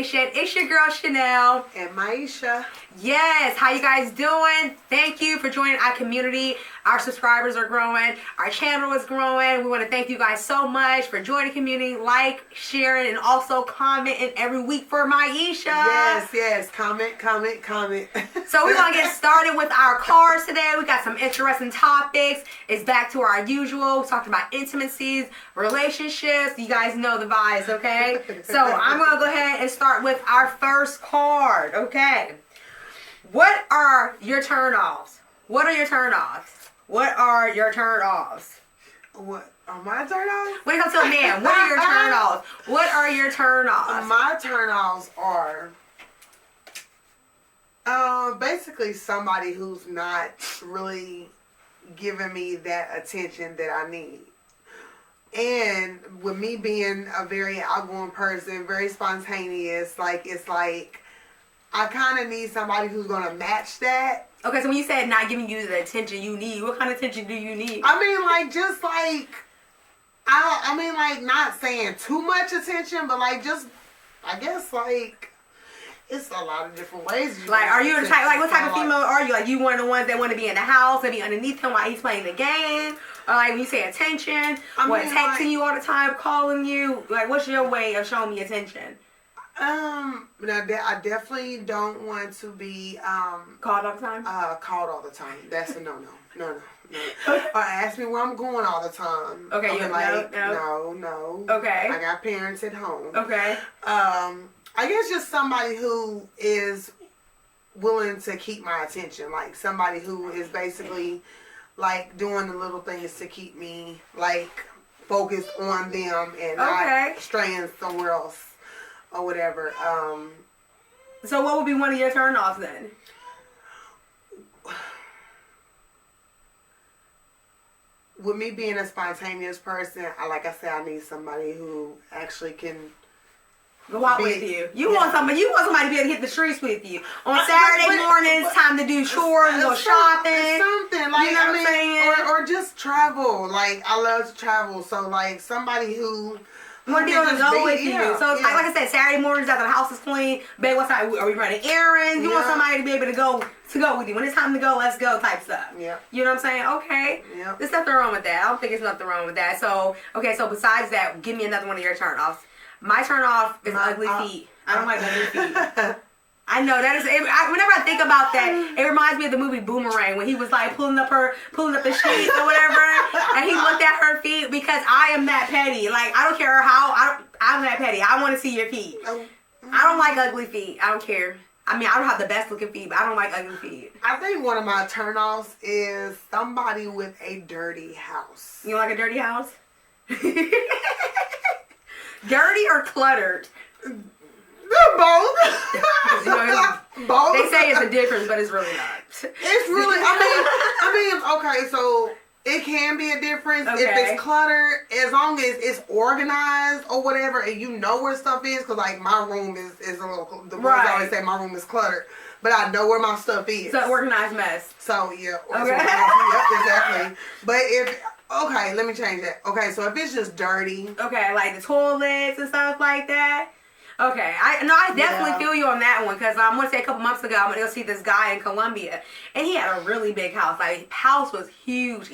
Nation. It's your girl Chanel. And Maisha. Yes, how you guys doing? Thank you for joining our community. Our subscribers are growing. Our channel is growing. We want to thank you guys so much for joining the community. Like, sharing, and also commenting every week for Maisha. Yes. Comment. So we're going to get started with our cards today. We got some interesting topics. It's back to our usual. We talked about intimacies, relationships. You guys know the vibes, okay? So I'm going to go ahead and start with our first card, okay? What are your turnoffs? What are your turnoffs? What are your turnoffs? What are my turnoffs? When it comes to a man, what are your turnoffs? What are your turnoffs? My turnoffs are basically somebody who's not really giving me that attention that I need. And with me being a very outgoing person, very spontaneous, it's like I kind of need somebody who's going to match that. Okay, so when you said not giving you the attention you need, what kind of attention do you need? I mean, not saying too much attention, but I guess it's a lot of different ways. Are you the type, what type of female are you? Like, you one of the ones that want to be in the house and be underneath him while he's playing the game? Or when you say attention, texting you all the time, calling you? What's your way of showing me attention? I definitely don't want to be called all the time. Called all the time. That's a no. Or ask me where I'm going all the time. Okay, no. Okay. I got parents at home. Okay. I guess just somebody who is willing to keep my attention, like somebody who is basically doing the little things to keep me focused on them and not straying somewhere else. Or whatever. So what would be one of your turnoffs then? With me being a spontaneous person, like I said, I need somebody who actually can go out with you. You want somebody to be able to hit the streets with you. On Saturday mornings, time to do chores and go shopping. Something you know what I'm saying? Or just travel. I love to travel. So somebody who want to be able to go with you. So like I said, Saturday mornings after the house is clean, babe, what's time? Are we running errands? You want somebody to be able to go with you. When it's time to go, let's go type stuff. Yeah. You know what I'm saying? Okay. Yeah. There's nothing wrong with that. I don't think there's nothing wrong with that. So, okay, so besides that, give me another one of your turnoffs. My turnoff is ugly feet. I don't like ugly feet. I know that is. Whenever I think about that, it reminds me of the movie Boomerang when he was pulling up the sheets or whatever, and he looked at her feet because I am that petty. I don't care how I'm that petty. I want to see your feet. I don't like ugly feet. I don't care. I mean, I don't have the best looking feet, but I don't like ugly feet. I think one of my turnoffs is somebody with a dirty house. You like a dirty house? Dirty or cluttered? They're both. Both. They say it's a difference, but it's really not. It's really. I mean. Okay, so it can be a difference if it's cluttered, as long as it's organized or whatever, and you know where stuff is. Because my room is a little. The boys always say my room is cluttered, but I know where my stuff is. So organized mess. So yeah. Okay. Yep, exactly. But let me change that. Okay, so if it's just dirty. Okay, like the toilets and stuff like that. Okay, I definitely feel you on that one because I want to say a couple months ago I went to go see this guy in Colombia and he had a really big house. His house was huge,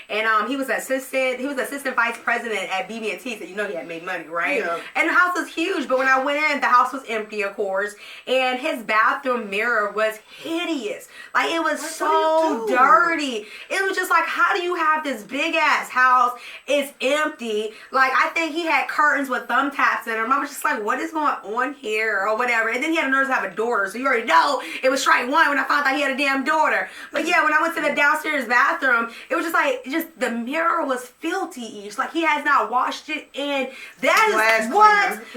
and he was assistant vice president at BB&T, so you know he had made money, right? Yeah. And the house was huge, but when I went in, the house was empty, of course, and his bathroom mirror was hideous. It was so dirty. It was just how do you have this big ass house? It's empty. I think he had curtains with thumbtacks in them. I was just what is going on here or whatever? And then he had a nerve to have a daughter, so you already know it was strike one when I found out he had a damn daughter. But yeah, when I went to the downstairs bathroom, it was just the mirror was filthy. He has not washed it, and that's the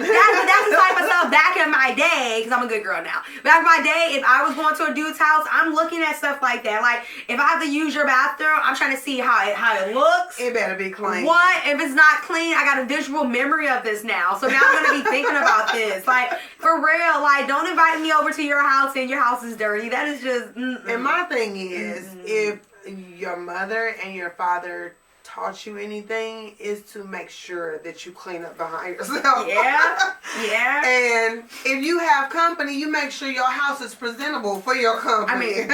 type of stuff back in my day, because I'm a good girl now. Back in my day, if I was going to a dude's house, I'm looking at stuff like that. If I have to use your bathroom, I'm trying to see how it looks. It better be clean. What? If it's not clean, I got a visual memory of this now. So now I'm going to be thinking about this. For real, don't invite me over to your house and your house is dirty. That is just. And my thing is, if your mother and your father taught you anything is to make sure that you clean up behind yourself. Yeah. Yeah. And if you have company, you make sure your house is presentable for your company. I mean,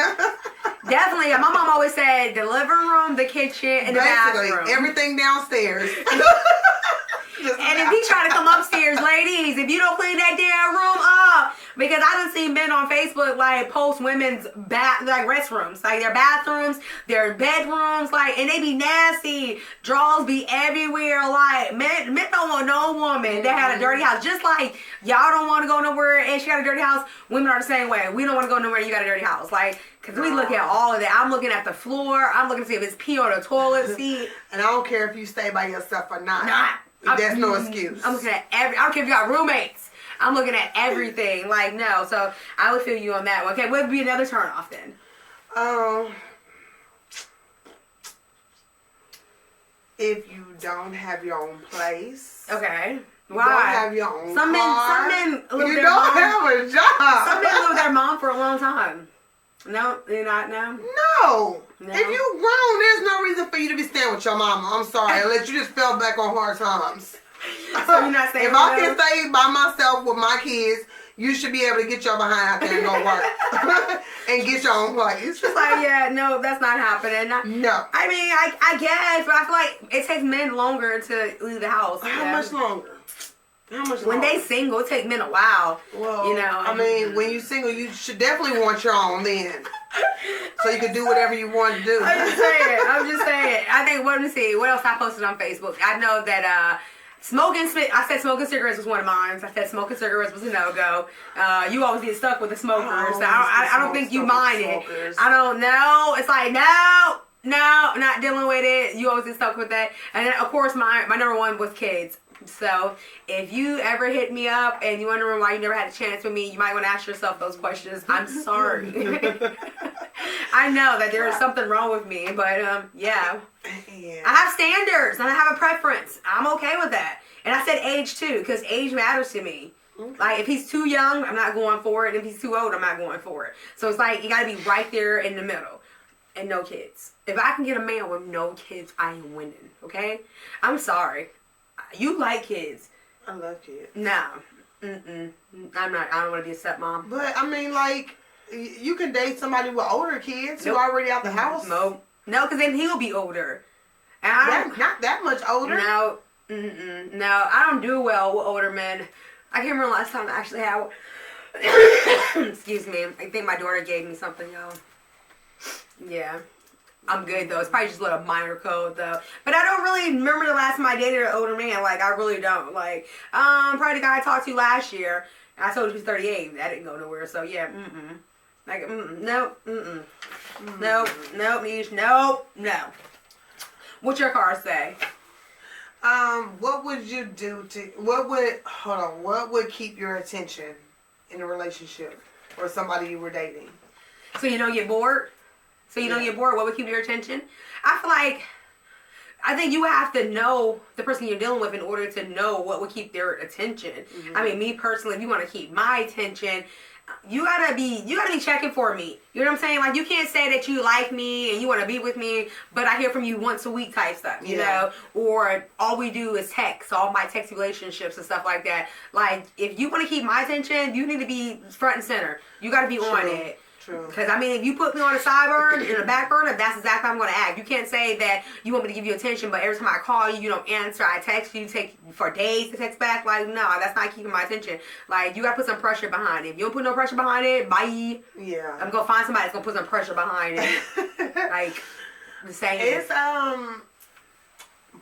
definitely. My mom always said the living room, the kitchen, and the bathroom. Everything downstairs. And if he try to come upstairs, ladies, if you don't clean that damn room up, because I done seen men on Facebook like post women's restrooms, like their bathrooms, their bedrooms, like, and they be nasty. Drawers be everywhere. Like men don't want no woman that had a dirty house. Just like y'all don't want to go nowhere and she got a dirty house. Women are the same way. We don't want to go nowhere. You got a dirty house, like. Because we look at all of that. I'm looking at the floor. I'm looking to see if it's pee on the toilet seat. And I don't care if you stay by yourself or not. There's no excuse. I'm looking at I don't care if you got roommates. I'm looking at everything. Like, no. So I would feel you on that one. Okay, what would be another turn off then? If you don't have your own place. Okay. You Why? don't have your own car. Some men live you their don't mom. have a job. Some men live with their mom for a long time. No, you're not now? No. If you grown, there's no reason for you to be staying with your mama. I'm sorry. Unless you just fell back on hard times. So you're not staying If with I them? can stay by myself with my kids, you should be able to get your behind out there and go work. And get your own place. It's like, yeah, no, that's not happening. No. I mean, I guess, but I feel like it takes men longer to leave the house. How much longer? How much longer? When they single, it takes men a while. Well, you know. I mean, when you single, you should definitely want your own then. So you can do whatever you want to do. I'm just saying. I think, let me see, what else I posted on Facebook? I know that I said smoking cigarettes was one of mine. I said smoking cigarettes was a no-go. You always get stuck with the smokers. I don't think you mind it. I don't know. It's like, no, not dealing with it. You always get stuck with that. And then, of course, my number one was kids. So if you ever hit me up and you're wondering why you never had a chance with me, you might want to ask yourself those questions. I'm sorry. I know that there is something wrong with me, but yeah. I have standards and I have a preference. I'm okay with that. And I said age too, because age matters to me. Like, if he's too young, I'm not going for it. If he's too old, I'm not going for it. So it's like, you got to be right there in the middle. And no kids. If I can get a man with no kids, I am winning. Okay? I'm sorry. You like kids. I love kids. No. I'm not. I don't want to be a stepmom. But, I mean, like, you can date somebody with older kids who already out the house. No, because then he'll be older. And not that much older. No. No, I don't do well with older men. I can't remember last time I actually had excuse me. I think my daughter gave me something, y'all. Yeah. I'm good, though. It's probably just a little minor code, though. But I don't really remember the last time I dated an older man. Like, I really don't. Like, probably the guy I talked to last year. I told you he was 38. That didn't go nowhere. So, yeah, Like, nope, Nope, niche, nope, no. What's your card say? What would you do what would keep your attention in a relationship or somebody you were dating? So you don't get bored? What would keep your attention? I think you have to know the person you're dealing with in order to know what would keep their attention. I mean, me personally, if you want to keep my attention, you gotta be checking for me. You know what I'm saying? Like, you can't say that you like me and you want to be with me, but I hear from you once a week type stuff, you know? Or all we do is text, all my text relationships and stuff like that. Like, if you want to keep my attention, you need to be front and center. You gotta be on it. True. Because, I mean, if you put me on a sideburn, in a back burner, that's exactly how I'm going to act. You can't say that you want me to give you attention, but every time I call you, you don't answer. I text you, take for days to text back. Like, no, that's not keeping my attention. Like, you got to put some pressure behind it. If you don't put no pressure behind it, bye. Yeah. I'm going to find somebody that's going to put some pressure behind it. Like, the same. It's,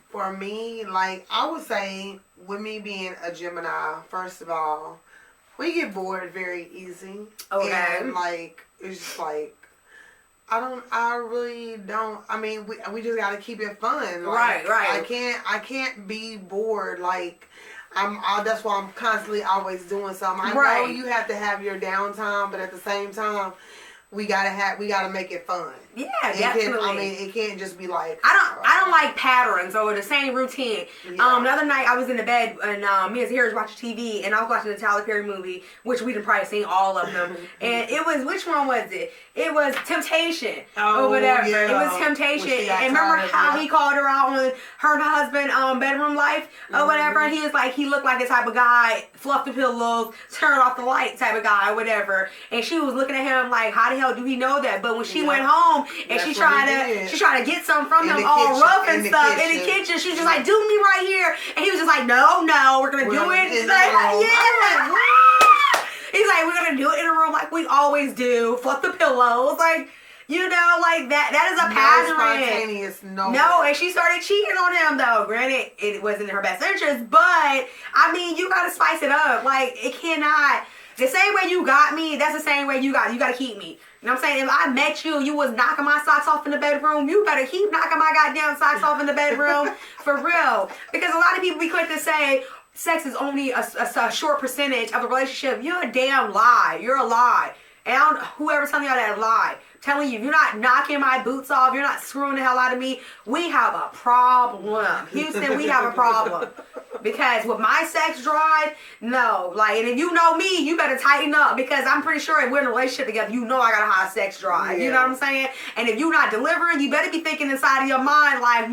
for me, like, I would say, with me being a Gemini, first of all, we get bored very easy. Okay. And, like, it's just like, I really don't, I mean, we just got to keep it fun. Like, right. I can't be bored. Like, that's why I'm constantly always doing something. I know you have to have your downtime, but at the same time, we gotta make it fun. Yeah, definitely. It can't just be like I don't like patterns or the same routine. Yeah. The other night I was in the bed and me and Zahira was watching TV and I was watching the Tyler Perry movie, which we'd probably seen all of them. And it was, which one was it? It was Temptation or whatever. Yeah. It was Temptation. And remember how he called her out on her and her husband bedroom life or whatever. And he was like, he looked like the type of guy, fluff the pillows, turn off the light type of guy or whatever. And she was looking at him like, how the hell do he know that? But when she went home and she tried to get some from him all rough and stuff in the kitchen, she was just like, do me right here. And he was just like, no, we're gonna do it. He's like, yeah. He's like, we're gonna do it in a room like we always do. Fluff the pillows, like, you know, like that is a pattern. Spontaneous, no, and she started cheating on him though. Granted, it wasn't in her best interest, but I mean, you gotta spice it up. Like, it cannot. The same way you got me, that's the same way you gotta keep me. You know what I'm saying? If I met you was knocking my socks off in the bedroom, you better keep knocking my goddamn socks off in the bedroom. For real. Because a lot of people be quick to say sex is only a short percentage of a relationship. You're a damn lie. You're a lie. And whoever's telling y'all that lie. Telling you, you're not knocking my boots off. You're not screwing the hell out of me. We have a problem. Houston, we have a problem. Because with my sex drive, no. Like, and if you know me, you better tighten up. Because I'm pretty sure if we're in a relationship together, you know I got a high sex drive. Yeah. You know what I'm saying? And if you're not delivering, you better be thinking inside of your mind like,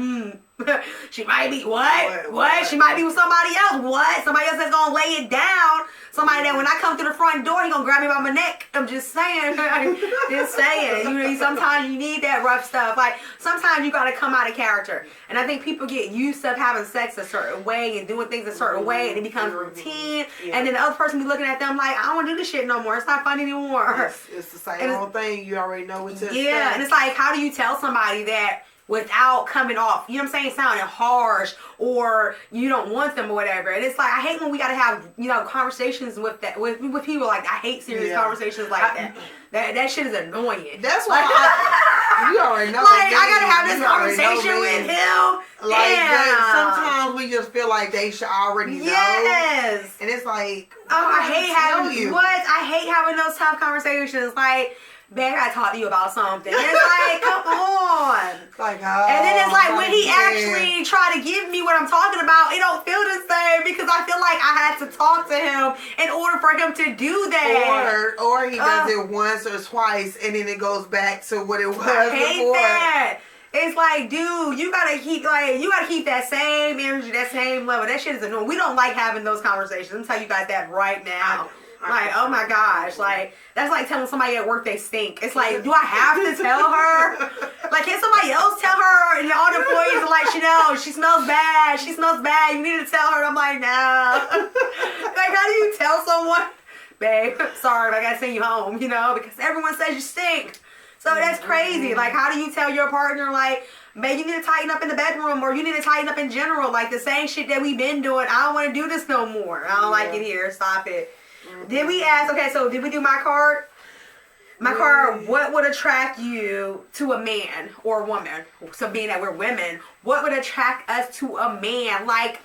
she might be, what? She might be with somebody else. What? Somebody else that's going to lay it down. Somebody that when I come through the front door, he gonna grab me by my neck. I'm just saying. Just saying. You know, sometimes you need that rough stuff. Like, sometimes you gotta come out of character. And I think people get used to having sex a certain way and doing things a certain way, and it becomes routine. Yeah. And then the other person be looking at them like, I don't want to do this shit no more. It's not fun anymore. It's the same old thing. You already know what to expect. Yeah, and it's like, how do you tell somebody that without coming off, you know what I'm saying, sounding harsh or you don't want them or whatever? And it's like, I hate when we gotta have, you know, conversations with people. Like, I hate serious conversations like that. That shit is annoying. That's why you already know. Like, I gotta have this conversation with him. Like, sometimes we just feel like they should already know. Yes. And it's like, I hate having those tough conversations. Like, babe, I gotta talk to you about something. It's like, come on. Like, and then it's like when he actually tried to give me what I'm talking about, it don't feel the same because I feel like I had to talk to him in order for him to do that. Or he does it once or twice and then it goes back to what it was before. I hate that. It's like, dude, you gotta keep that same energy, that same level. That shit is annoying. We don't like having those conversations. I'm telling you guys that right now. Like, oh my gosh, like, that's like telling somebody at work they stink. It's like, do I have to tell her? Like, can somebody else tell her? And all the employees are like, she smells bad. She smells bad. You need to tell her. And I'm like, no. Like, how do you tell someone? Babe, sorry, but I gotta send you home, you know, because everyone says you stink. So that's crazy. Like, how do you tell your partner, like, babe, you need to tighten up in the bedroom, or you need to tighten up in general, like the same shit that we've been doing. I don't want to do this no more. I don't like it here. Stop it. Did we ask, okay, so did we do my card? My card, what would attract you to a man or a woman? So being that we're women, what would attract us to a man? Like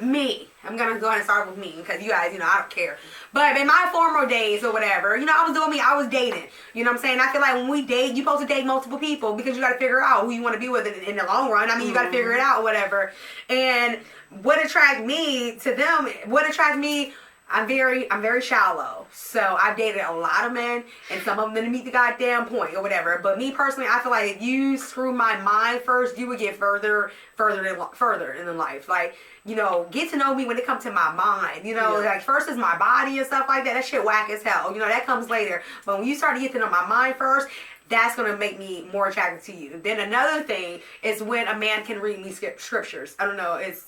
me. I'm going to go ahead and start with me because you guys, you know, I don't care. But in my former days or whatever, you know, I was doing me. I was dating. You know what I'm saying? I feel like when we date, you're supposed to date multiple people because you got to figure out who you want to be with in the long run. I mean, you got to figure it out or whatever. And what attracted me to them, what attracted me, I'm very shallow. So I've dated a lot of men and some of them didn't meet the goddamn point or whatever. But me personally, I feel like if you screw my mind first, you would get further in life. Like, you know, get to know me when it comes to my mind. You know, like first is my body and stuff like that. That shit whack as hell. You know, that comes later. But when you start to get to know my mind first, that's going to make me more attracted to you. Then another thing is when a man can read me scriptures. I don't know. It's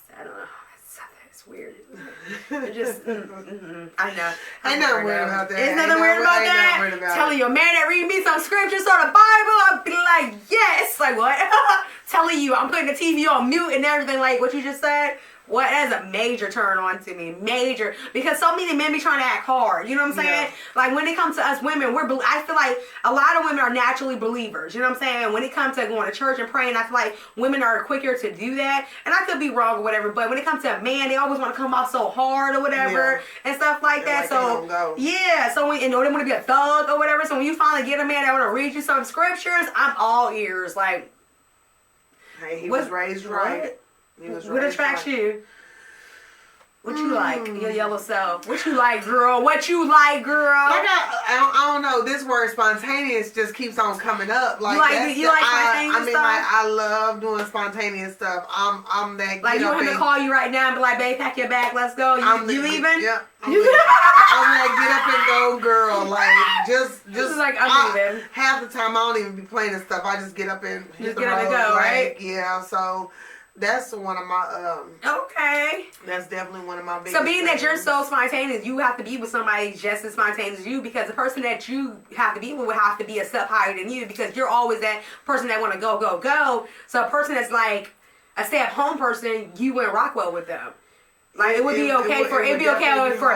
weird. It just, I know. Ain't nothing weird about that. There's nothing weird about that. Telling you a man that read me some scriptures or the Bible, I'll be like, yes. Like, what? Telling you I'm putting the TV on mute and everything, like what you just said. What? That is a major turn on to me. Major. Because so many men be trying to act hard. You know what I'm saying? Yeah. Like, when it comes to us women, I feel like a lot of women are naturally believers. You know what I'm saying? When it comes to going to church and praying, I feel like women are quicker to do that. And I could be wrong or whatever, but when it comes to a man, they always want to come off so hard or whatever and stuff like that. Like So, yeah. So, they want to be a thug or whatever. So, when you finally get a man that want to read you some scriptures, I'm all ears. Like, hey, he was raised right. What attracts you? What you like? Your yellow self. What you like, girl? What you like, girl? Like I don't know. This word spontaneous just keeps on coming up. Like you like spontaneous I mean, stuff? like I love doing spontaneous stuff. I'm that. Like, you want him to call you right now and be like, "Babe, pack your bag, let's go." You leaving? Yeah. I'm that get up and go girl. Like just like I'm leaving. Half the time I don't even be playing and stuff. I just get up and hit the get up and road, go, like, right? Yeah. So. That's one of my okay. That's definitely one of my biggest. So being things. that you're so spontaneous, you have to be with somebody just as spontaneous as you, because the person that you have to be with will have to be a step higher than you, because you're always that person that want to go, go, go. So a person that's like a stay-at-home person, you wouldn't rock well with them. Like, it'd be okay for a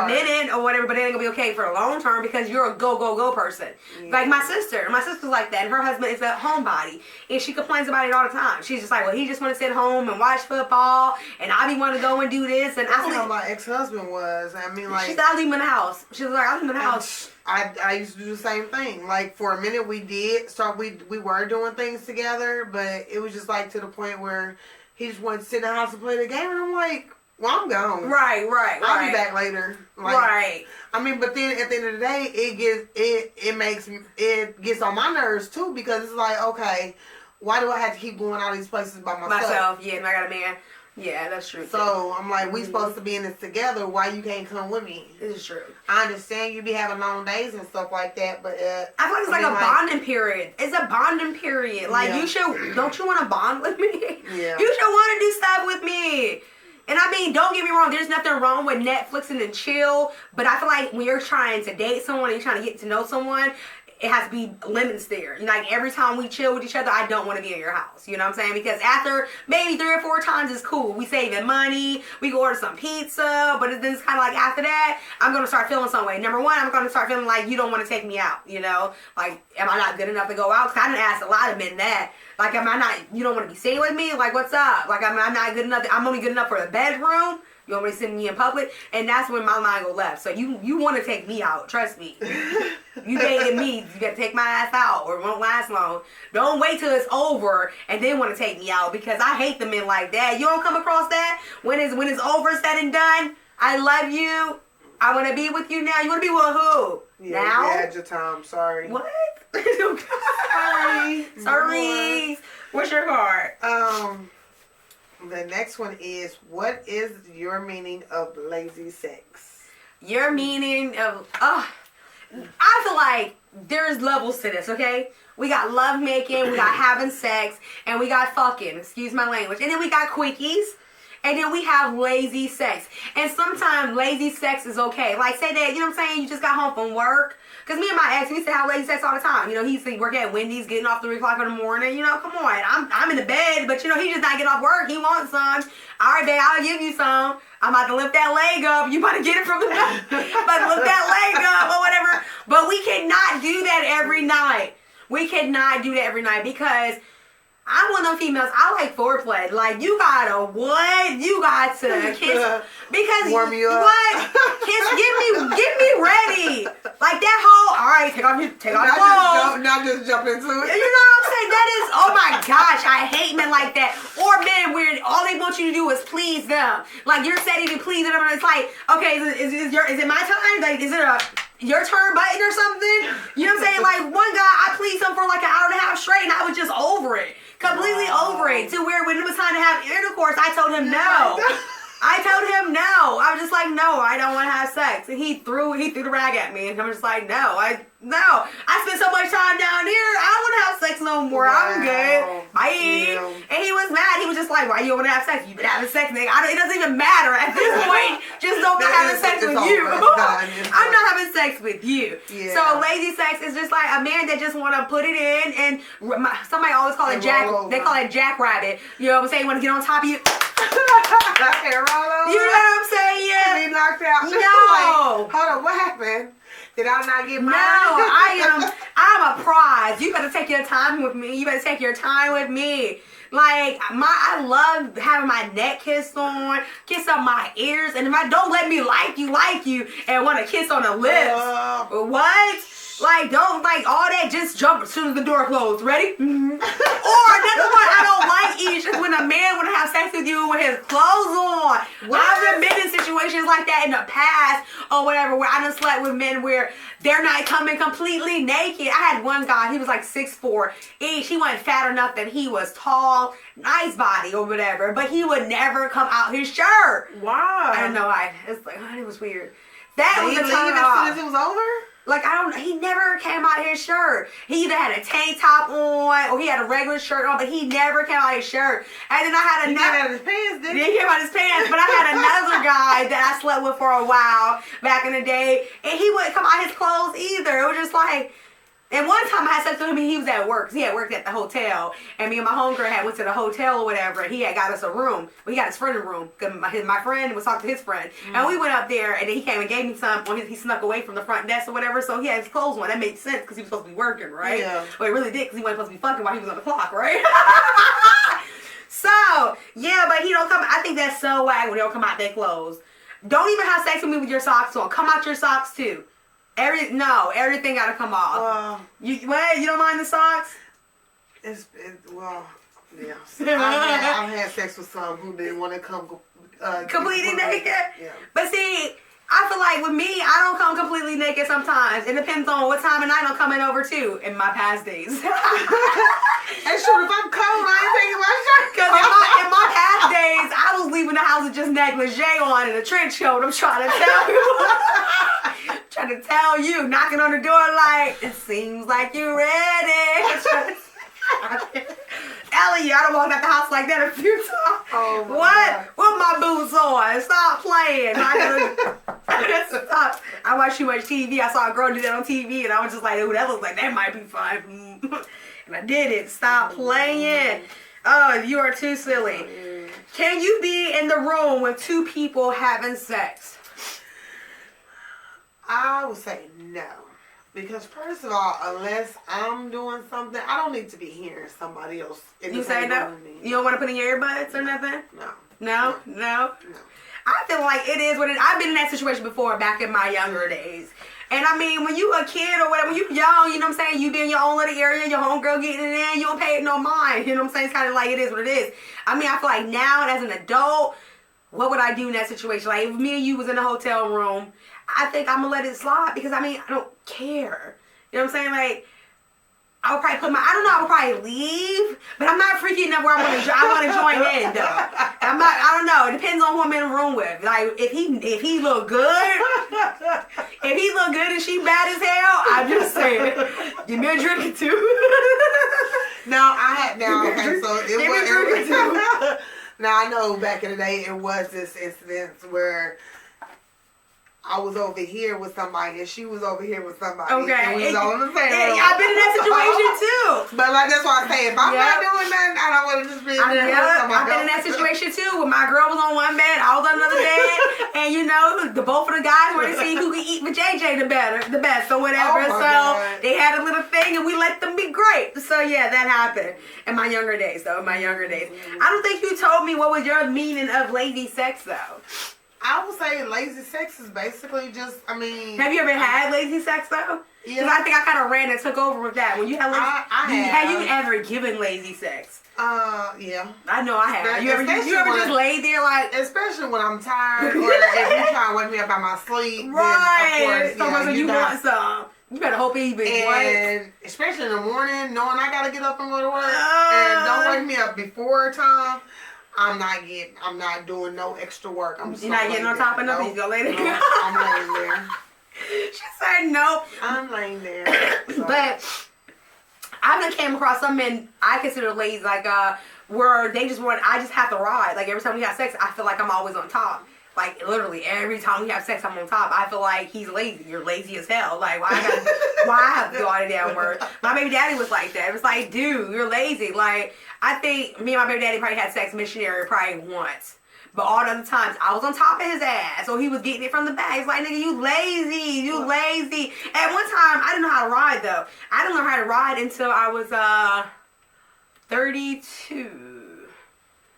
minute or whatever, but it ain't gonna be okay for a long term because you're a go, go, go person. Yeah. Like my sister's like that, and her husband is a homebody, and she complains about it all the time. She's just like, well, he just want to sit home and watch football, and I be want to go and do this, and that's how my ex-husband was. I mean, like, she said, I leave him in the house. She was like, I leave him in the house. I used to do the same thing. Like, for a minute we did start, we were doing things together, but it was just like to the point where he just wanted to sit in the house and play the game, and I'm like, well, I'm gone. Right. I'll be back later. Like, right. I mean, but then at the end of the day, it gets on my nerves too, because it's like, okay, why do I have to keep going all these places by myself? Yeah, and I got a man. Yeah, that's true. So I'm like, we supposed to be in this together. Why you can't come with me? This is true. I understand you be having long days and stuff like that, but I feel like it's like a bonding period. It's a bonding period. Like, you should. Don't you want to bond with me? Yeah. You should want to do stuff with me. And I mean, don't get me wrong, there's nothing wrong with Netflixing and chill, but I feel like when you're trying to date someone and you're trying to get to know someone, it has to be limits there. You know, like, every time we chill with each other, I don't want to be in your house. You know what I'm saying? Because after maybe 3 or 4 times, it's cool. We saving money. We go order some pizza. But then it's kind of like, after that, I'm going to start feeling some way. Number one, I'm going to start feeling like you don't want to take me out. You know? Like, am I not good enough to go out? Because I done asked a lot of men that. Like, you don't want to be staying with me? Like, what's up? Like, I'm not good enough. I'm only good enough for the bedroom. You already send me in public, and that's when my mind go left. So you want to take me out, trust me. You dated me, you got to take my ass out, or it won't last long. Don't wait till it's over and then want to take me out, because I hate the men like that. You don't come across that when it's over, said and done. I love you. I want to be with you now. You want to be with who? Yeah, now? You had your time. Sorry. What? Sorry. What's your card? The next one is, what is your meaning of lazy sex? Your meaning of, I feel like there's levels to this, okay? We got love making, we got having sex, and we got fucking, excuse my language. And then we got quickies, and then we have lazy sex. And sometimes lazy sex is okay. Like, say that, you know what I'm saying, you just got home from work. Because me and my ex, we used to have lazy sex all the time. You know, he used to work at Wendy's, getting off 3 o'clock in the morning. You know, come on. I'm in the bed, but, you know, he just not getting off work. He wants some. All right, babe, I'll give you some. I'm about to lift that leg up. You about to get it from the back. About to lift that leg up or whatever. But we cannot do that every night. We cannot do that every night, because I'm one of them females, I like foreplay. Like, you gotta what? You got to kiss. Because warm you up. What? Kiss, get me ready. Like, that whole, all right, take off your clothes. Not just jump into it. You know what I'm saying? That is, oh my gosh, I hate men like that. Or men where all they want you to do is please them. Like, you're setting to please them, and it's like, okay, is it my time? Like, is it your turn button or something? You know what I'm saying? Like, one guy, I pleased him for like an hour and a half straight, and I was just over it. Completely over it. To where when it was time to have intercourse, I told him no. I told him no. I was just like, no, I don't want to have sex. And he threw the rag at me, and I'm just like, no. I spent so much time down here. I don't want to have sex no more. Wow. I'm good. Bye. Yeah. And he was mad. He was just like, why you don't want to have sex? You've been having sex, nigga. It doesn't even matter at this point. Just don't be having sex with you. I'm not having sex with you. Yeah. So lazy sex is just like a man that just want to put it in, and somebody always call it Jack. They call it jackrabbit. You know what I'm saying? Want to get on top of you. And roll over. You know what I'm saying? Yeah. Be knocked out. No. Like, hold on, what happened? Did I not get mine? No, I'm a prize. You better take your time with me. You better take your time with me. Like, I love having my neck kissed on, kiss on my ears, and if I don't let me like you, and want to kiss on the lips. What? Like, don't like all that, just jump as soon as the door closed. Ready? Mm-hmm. Or that's what I don't like is just when a man want to have sex with you with his clothes on. What? I've been in situations like that in the past or whatever where I done slept with men where they're not coming completely naked. I had one guy, he was like 6'4". He wasn't fat or nothing. He was tall, nice body or whatever, but he would never come out his shirt. Wow. I don't know why. It's like, it was weird. That was the time as soon as it was over? Like, he never came out of his shirt. He either had a tank top on or he had a regular shirt on, but he never came out of his shirt. And then I had another. He came out of his pants, didn't he? He came out of his pants, but I had another guy that I slept with for a while back in the day, and he wouldn't come out of his clothes either. It was just like. And one time I had sex with him and he was at work. He had worked at the hotel. And me and my homegirl had went to the hotel or whatever. And he had got us a room. Well, he got his friend a room. Cause my friend was talking to his friend. Mm-hmm. And we went up there and then he came and gave me some when he snuck away from the front desk or whatever. So he had his clothes on. That made sense because he was supposed to be working, right? Yeah. Well, it really did because he wasn't supposed to be fucking while he was on the clock, right? So, yeah, but he don't come. I think that's so whack when they don't come out their clothes. Don't even have sex with me with your socks on. Come out your socks too. Everything gotta come off. You don't mind the socks? Well, yeah. I've had sex with some who didn't want to come completely naked. Yeah. But see, I feel like with me, I don't come completely naked sometimes. It depends on what time of night I'm coming over to in my past days. That's true. If I'm cold, I ain't taking my shirt. Because in my past days, I was leaving the house with just negligee on and a trench coat. I'm trying to tell you. Trying to tell you, knocking on the door like, it seems like you're ready. Telling you, I done walked out the house like that a few times. Oh my what? God. Put my boots on. Stop playing. Stop. I watch too much TV. I saw a girl do that on TV, and I was just like, ooh, that looks like that might be fun. And I did it. Stop playing. Oh, you are too silly. Can you be in the room with two people having sex? I would say no. Because first of all, unless I'm doing something, I don't need to be hearing somebody else in the same room with me. You don't want to put in your earbuds or nothing? No. No? I feel like it is what it is. I've been in that situation before back in my younger days. And I mean, when you a kid or whatever, when you young, you know what I'm saying? You be in your own little area, your homegirl getting it in, you don't pay it no mind. You know what I'm saying? It's kind of like it is what it is. I mean, I feel like now as an adult, what would I do in that situation? Like if me and you was in a hotel room, I think I'm going to let it slide because, I mean, I don't care. You know what I'm saying? Like, I would probably I would probably leave, but I'm not freaky enough where I want to join in, though. I don't know. It depends on who I'm in the room with. Like, if he look good, and she bad as hell, I'm just saying, give me a drink or two. Now, I know back in the day, it was this incident where I was over here with somebody and she was over here with somebody. Okay. And we was all in the same room. I've been in that situation too. But like that's why I say if I'm not doing nothing, I don't want to just be in there with somebody. I've been in that situation too. When my girl was on one bed, I was on another bed, and you know, both of the guys were to see who could eat with JJ the best or whatever. God. They had a little thing and we let them be great. So yeah, that happened in my younger days though. I don't think you told me what was your meaning of lazy sex though. I would say lazy sex is basically just, I mean... Have you ever had lazy sex, though? Yeah. Because I think I kind of ran and took over with that. When you had lazy have you ever given lazy sex? Yeah. I know I have. You ever just laid there like... Especially when I'm tired or if you try to wake me up out my sleep. Right. Then, of course, you want some. You better hope he be And especially in the morning, knowing I got to get up and go to work. And don't wake me up before time. I'm not doing no extra work. You're not getting on top of nothing. You go lay there. No, I'm laying there. She said nope. I'm laying there. So. But I done came across some men I consider lazy, like where they just want. I just have to ride. Like every time we have sex, I feel like I'm always on top. Like, literally, every time we have sex, I'm on top. I feel like he's lazy. You're lazy as hell. Like, why I have to go out of damn word? My baby daddy was like that. It was like, dude, you're lazy. Like, I think me and my baby daddy probably had sex missionary probably once. But all the other times, I was on top of his ass. So he was getting it from the back. It's like, nigga, you lazy. You lazy. At one time, I didn't know how to ride, though. I didn't learn how to ride until I was 32.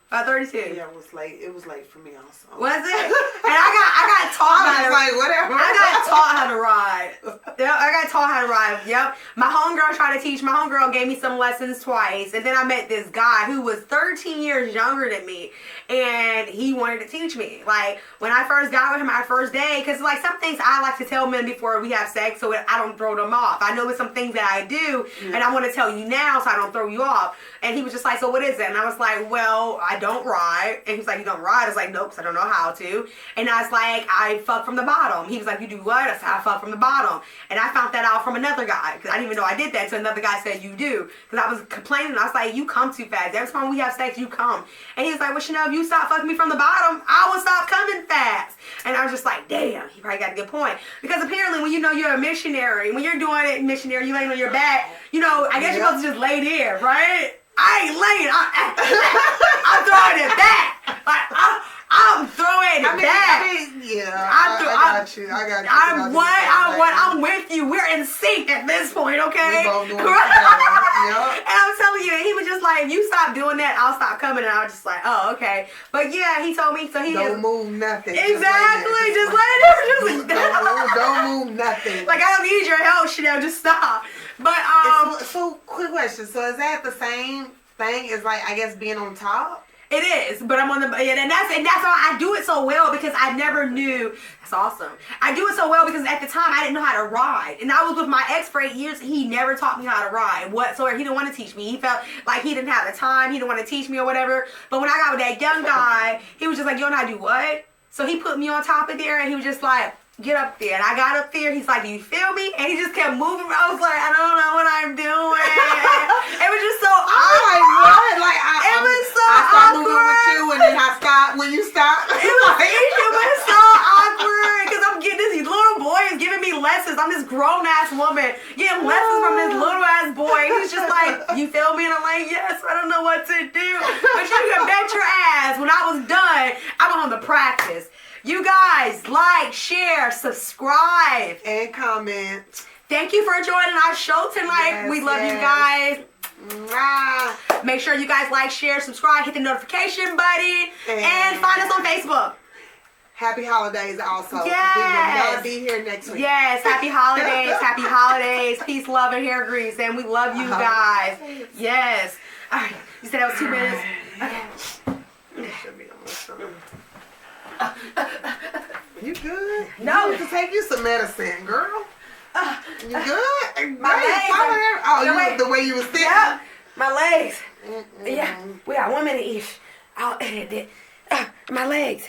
32. Yeah, it was late. It was late for me also. Was it? And I got taught how to like, whatever. I got taught how to ride. Yep, I got taught how to ride. Yep. My homegirl tried to teach. My homegirl gave me some lessons twice. And then I met this guy who was 13 years younger than me. And he wanted to teach me. Like, when I first got with him, my first day, because, like, some things I like to tell men before we have sex so I don't throw them off. I know it's some things that I do, and I want to tell you now so I don't throw you off. And he was just like, so what is it? And I was like, well, I don't ride. And he's like, you don't ride? I was like, nope, because I don't know how to. And I was like, I fuck from the bottom. He was like, you do what? I said, I fuck from the bottom. And I found that out from another guy, because I didn't even know I did that. So another guy said, you do. Because I was complaining. I was like, you come too fast. Every time we have sex, you come. And he was like, well, Chanel, if you stop fucking me from the bottom, I will stop coming fast. And I was just like, damn, he probably got a good point. Because apparently when you know you're a missionary, when you're doing it missionary, you laying on your back, you know, I guess you're supposed to just lay there, right? I ain't laying. I'm throwing it back. Like, I'm throwing it back. I got you. I'm with you. We're in sync at this point, okay? We both doing it together. And I'm telling you, he was just like, if you stop doing that, I'll stop coming. And I was just like, oh, okay. But yeah, he told me, so he don't move nothing. Exactly. Just lay there. Don't move nothing. Like, I don't need your help, Chanel. Just stop. But so quick question. So is that the same thing as, like, I guess, being on top? It is, but I'm on the, and that's why I do it so well, because I never knew. That's awesome. I do it so well because at the time I didn't know how to ride, and I was with my ex for 8 years. He never taught me how to ride whatsoever. He didn't want to teach me. He felt like he didn't have the time. He didn't want to teach me or whatever. But when I got with that young guy, he was just like, you don't know how to do what? So he put me on top of there, and he was just like, get up there. And I got up there. He's like, do you feel me? And he just kept moving. I was like, I don't know what I'm doing. It was just so awkward. Like, what? Like, it was so I start awkward. moving with you, and then I stop when you stop. It was so awkward because I'm getting this little boy is giving me lessons. I'm this grown ass woman getting lessons from this little ass boy. He's just like, you feel me? And I'm like, yes, I don't know what to do. But you can bet your ass when I was done, I went home to practice. You guys, like, share, subscribe. And comment. Thank you for joining our show tonight. Yes, we love you guys. Mwah. Make sure you guys like, share, subscribe, hit the notification button, and find us on Facebook. Happy holidays also. Yes. We will not be here next week. Yes, happy holidays. Happy holidays. Peace, love, and hair grease. And we love you guys. Yes. All right. You said that was 2 minutes? Okay. Should be almost done. You good? No. You need to take you some medicine, girl. You good? My legs. The way you was sitting? Yeah, my legs. Yeah, we got 1 minute each. I'll edit it. My legs.